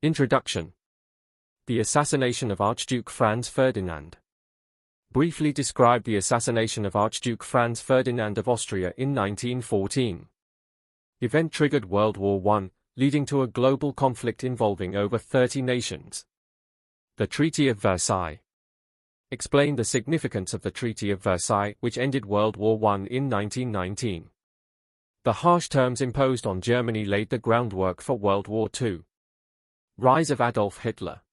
Introduction. The assassination of Archduke Franz Ferdinand. Briefly describe the assassination of Archduke Franz Ferdinand of Austria in 1914. Event triggered World War I, leading to a global conflict involving over 30 nations. The Treaty of Versailles. Explain the significance of the Treaty of Versailles, which ended World War I in 1919. The harsh terms imposed on Germany laid the groundwork for World War II. Rise of Adolf Hitler.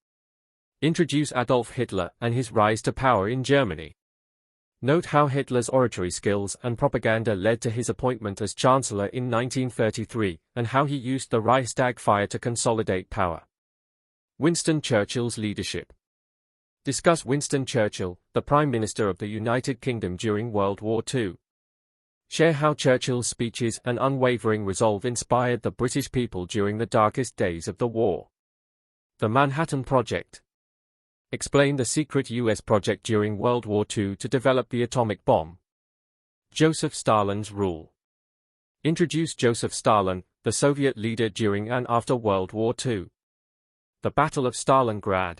Introduce Adolf Hitler and his rise to power in Germany. Note how Hitler's oratory skills and propaganda led to his appointment as Chancellor in 1933, and how he used the Reichstag fire to consolidate power. Winston Churchill's leadership. Discuss Winston Churchill, the Prime Minister of the United Kingdom during World War II. Share how Churchill's speeches and unwavering resolve inspired the British people during the darkest days of the war. The Manhattan Project. Explain the secret U.S. project during World War II to develop the atomic bomb. Joseph Stalin's rule. Introduce Joseph Stalin, the Soviet leader during and after World War II. The Battle of Stalingrad.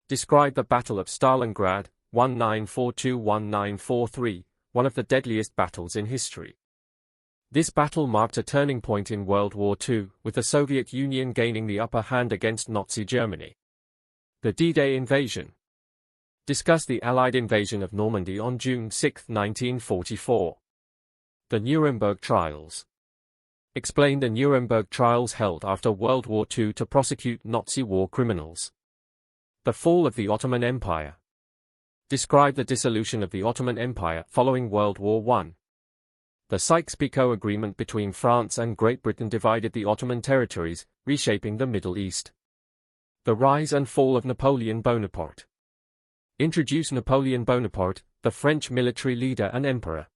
Describe the Battle of Stalingrad, 1942-1943, one of the deadliest battles in history. This battle marked a turning point in World War II, with the Soviet Union gaining the upper hand against Nazi Germany. The D-Day invasion. Discuss the Allied invasion of Normandy on June 6, 1944. The Nuremberg trials. Explain the Nuremberg trials held after World War II to prosecute Nazi war criminals. The fall of the Ottoman Empire. Describe the dissolution of the Ottoman Empire following World War I. The Sykes-Picot Agreement between France and Great Britain divided the Ottoman territories, reshaping the Middle East. The rise and fall of Napoleon Bonaparte. Introduce Napoleon Bonaparte, the French military leader and emperor.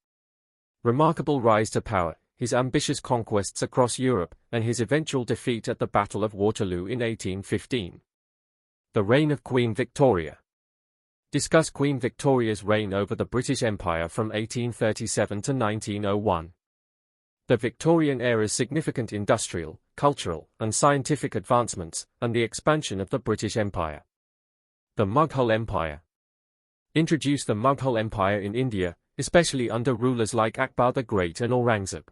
Remarkable rise to power, his ambitious conquests across Europe, and his eventual defeat at the Battle of Waterloo in 1815. The reign of Queen Victoria. Discuss Queen Victoria's reign over the British Empire from 1837 to 1901. The Victorian era's significant industrial, cultural, and scientific advancements, and the expansion of the British Empire. The Mughal Empire. Introduce the Mughal Empire in India, especially under rulers like Akbar the Great and Aurangzeb.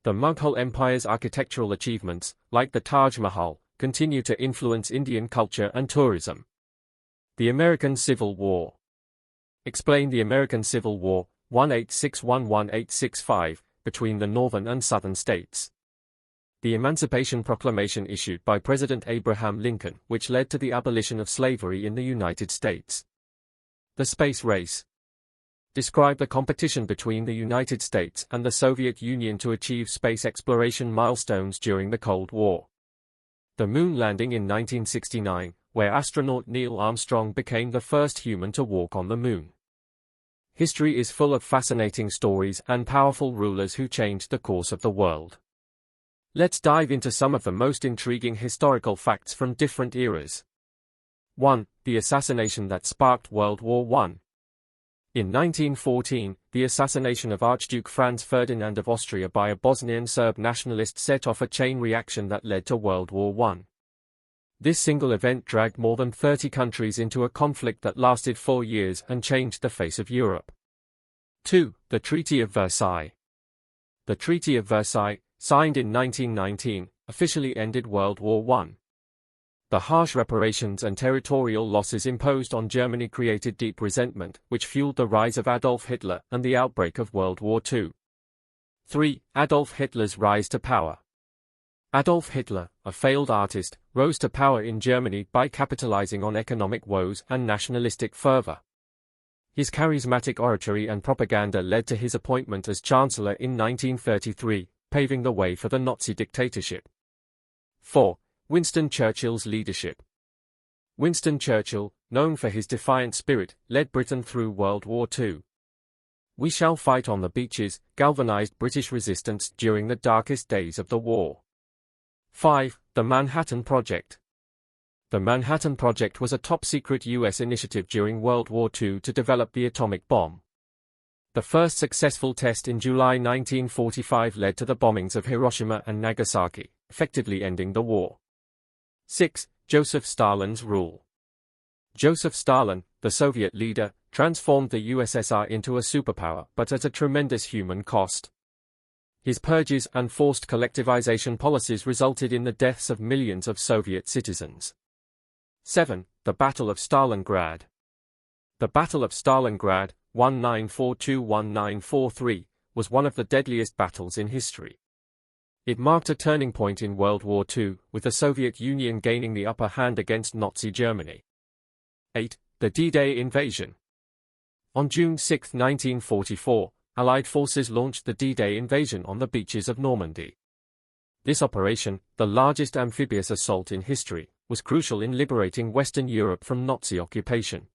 The Mughal Empire's architectural achievements, like the Taj Mahal, continue to influence Indian culture and tourism. The American Civil War. Explain the American Civil War, 1861-1865, between the northern and southern states. The Emancipation Proclamation issued by President Abraham Lincoln, which led to the abolition of slavery in the United States. The space race. Describe the competition between the United States and the Soviet Union to achieve space exploration milestones during the Cold War. The moon landing in 1969, where astronaut Neil Armstrong became the first human to walk on the moon. History is full of fascinating stories and powerful rulers who changed the course of the world. Let's dive into some of the most intriguing historical facts from different eras. 1. The assassination that sparked World War I. In 1914, the assassination of Archduke Franz Ferdinand of Austria by a Bosnian Serb nationalist set off a chain reaction that led to World War I. This single event dragged more than 30 countries into a conflict that lasted 4 years and changed the face of Europe. 2. The Treaty of Versailles. The Treaty of Versailles, signed in 1919, officially ended World War I. The harsh reparations and territorial losses imposed on Germany created deep resentment, which fueled the rise of Adolf Hitler and the outbreak of World War II. 3. Adolf Hitler's rise to power. Adolf Hitler, a failed artist, rose to power in Germany by capitalizing on economic woes and nationalistic fervor. His charismatic oratory and propaganda led to his appointment as Chancellor in 1933, paving the way for the Nazi dictatorship. 4. Winston Churchill's leadership. Winston Churchill, known for his defiant spirit, led Britain through World War II. "We shall fight on the beaches," galvanized British resistance during the darkest days of the war. 5. The Manhattan Project. The Manhattan Project was a top-secret U.S. initiative during World War II to develop the atomic bomb. The first successful test in July 1945 led to the bombings of Hiroshima and Nagasaki, effectively ending the war. 6. Joseph Stalin's rule. Joseph Stalin, the Soviet leader, transformed the USSR into a superpower, but at a tremendous human cost. His purges and forced collectivization policies resulted in the deaths of millions of Soviet citizens. 7. The Battle of Stalingrad. The Battle of Stalingrad, 1942–1943, was one of the deadliest battles in history. It marked a turning point in World War II, with the Soviet Union gaining the upper hand against Nazi Germany. 8. The D-Day invasion. On June 6, 1944, Allied forces launched the D-Day invasion on the beaches of Normandy. This operation, the largest amphibious assault in history, was crucial in liberating Western Europe from Nazi occupation.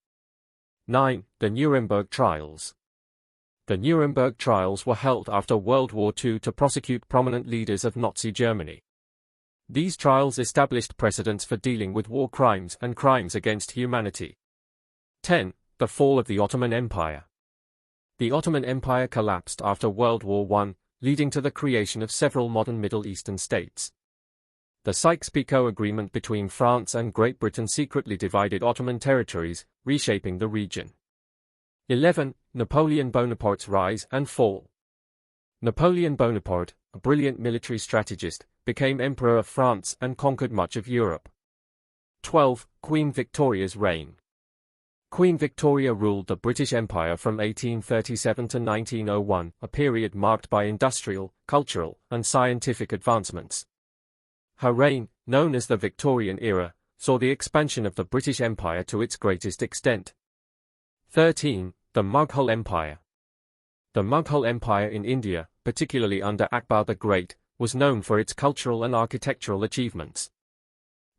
9. The Nuremberg Trials. The Nuremberg trials were held after World War II to prosecute prominent leaders of Nazi Germany. These trials established precedents for dealing with war crimes and crimes against humanity. 10. The fall of the Ottoman Empire. The Ottoman Empire collapsed after World War I, leading to the creation of several modern Middle Eastern states. The Sykes-Picot Agreement between France and Great Britain secretly divided Ottoman territories, reshaping the region. 11. Napoleon Bonaparte's rise and fall. Napoleon Bonaparte, a brilliant military strategist, became Emperor of France and conquered much of Europe. 12. Queen Victoria's reign. Queen Victoria ruled the British Empire from 1837 to 1901, a period marked by industrial, cultural, and scientific advancements. Her reign, known as the Victorian era, saw the expansion of the British Empire to its greatest extent. 13. The Mughal Empire. The Mughal Empire in India, particularly under Akbar the Great, was known for its cultural and architectural achievements.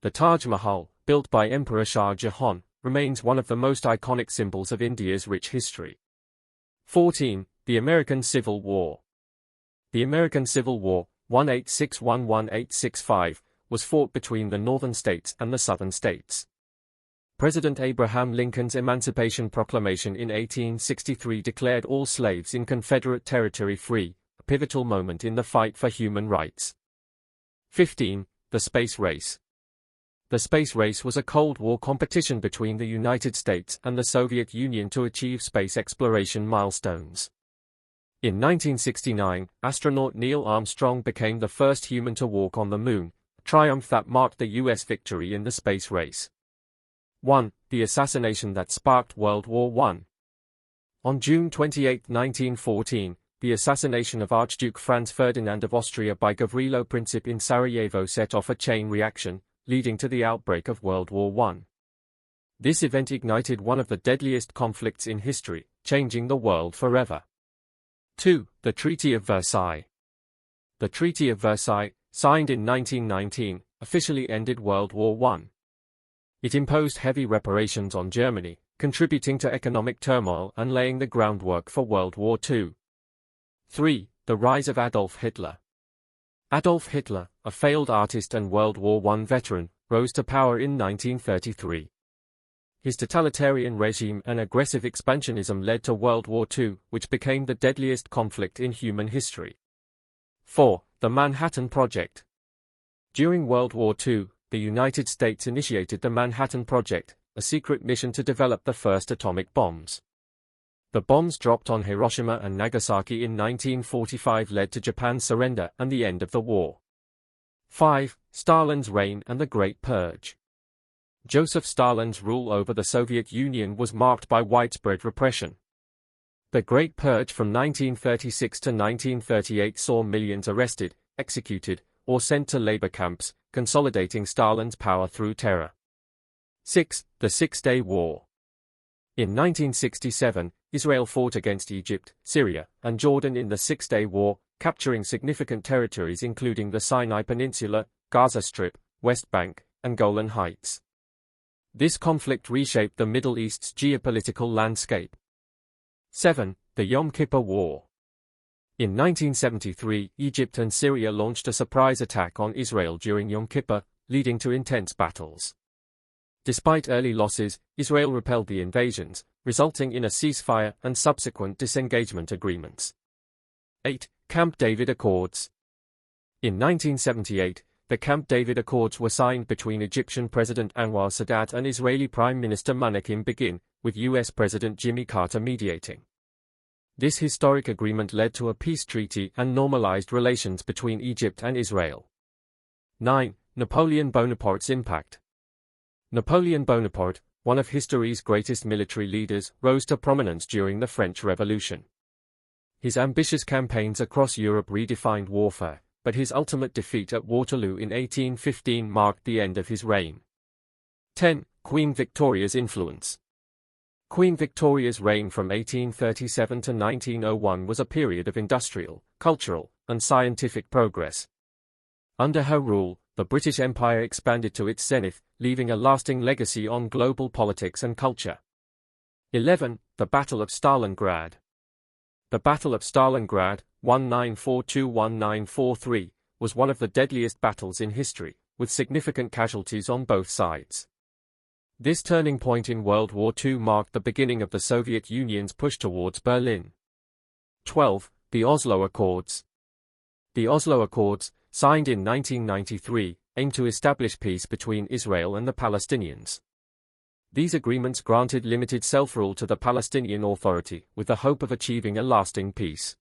The Taj Mahal, built by Emperor Shah Jahan, remains one of the most iconic symbols of India's rich history. 14. The American Civil War. The American Civil War, 1861–1865, was fought between the northern states and the southern states. President Abraham Lincoln's Emancipation Proclamation in 1863 declared all slaves in Confederate territory free, a pivotal moment in the fight for human rights. 15. The Space Race. The space race was a Cold War competition between the United States and the Soviet Union to achieve space exploration milestones. In 1969, astronaut Neil Armstrong became the first human to walk on the Moon, a triumph that marked the U.S. victory in the space race. 1. The assassination that sparked World War I. On June 28, 1914, the assassination of Archduke Franz Ferdinand of Austria by Gavrilo Princip in Sarajevo set off a chain reaction, leading to the outbreak of World War I. This event ignited one of the deadliest conflicts in history, changing the world forever. 2. The Treaty of Versailles. The Treaty of Versailles, signed in 1919, officially ended World War I. It imposed heavy reparations on Germany, contributing to economic turmoil and laying the groundwork for World War II. 3. The rise of Adolf Hitler. Adolf Hitler, a failed artist and World War I veteran, rose to power in 1933. His totalitarian regime and aggressive expansionism led to World War II, which became the deadliest conflict in human history. 4. The Manhattan Project. During World War II, the United States initiated the Manhattan Project, a secret mission to develop the first atomic bombs. The bombs dropped on Hiroshima and Nagasaki in 1945 led to Japan's surrender and the end of the war. 5. Stalin's reign and the Great Purge. Joseph Stalin's rule over the Soviet Union was marked by widespread repression. The Great Purge from 1936 to 1938 saw millions arrested, executed, or sent to labor camps, consolidating Stalin's power through terror. 6. The Six-Day War. In 1967, Israel fought against Egypt, Syria, and Jordan in the Six-Day War, capturing significant territories including the Sinai Peninsula, Gaza Strip, West Bank, and Golan Heights. This conflict reshaped the Middle East's geopolitical landscape. 7. The Yom Kippur War. In 1973, Egypt and Syria launched a surprise attack on Israel during Yom Kippur, leading to intense battles. Despite early losses, Israel repelled the invasions, resulting in a ceasefire and subsequent disengagement agreements. 8. Camp David Accords. In 1978, the Camp David Accords were signed between Egyptian President Anwar Sadat and Israeli Prime Minister Menachem Begin, with U.S. President Jimmy Carter mediating. This historic agreement led to a peace treaty and normalized relations between Egypt and Israel. 9. Napoleon Bonaparte's impact. Napoleon Bonaparte, one of history's greatest military leaders, rose to prominence during the French Revolution. His ambitious campaigns across Europe redefined warfare, but his ultimate defeat at Waterloo in 1815 marked the end of his reign. 10. Queen Victoria's influence. Queen Victoria's reign from 1837 to 1901 was a period of industrial, cultural, and scientific progress. Under her rule, the British Empire expanded to its zenith, leaving a lasting legacy on global politics and culture. 11. The Battle of Stalingrad. The Battle of Stalingrad, 1942-1943, was one of the deadliest battles in history, with significant casualties on both sides. This turning point in World War II marked the beginning of the Soviet Union's push towards Berlin. 12. The Oslo Accords. The Oslo Accords, signed in 1993, aimed to establish peace between Israel and the Palestinians. These agreements granted limited self-rule to the Palestinian Authority, with the hope of achieving a lasting peace.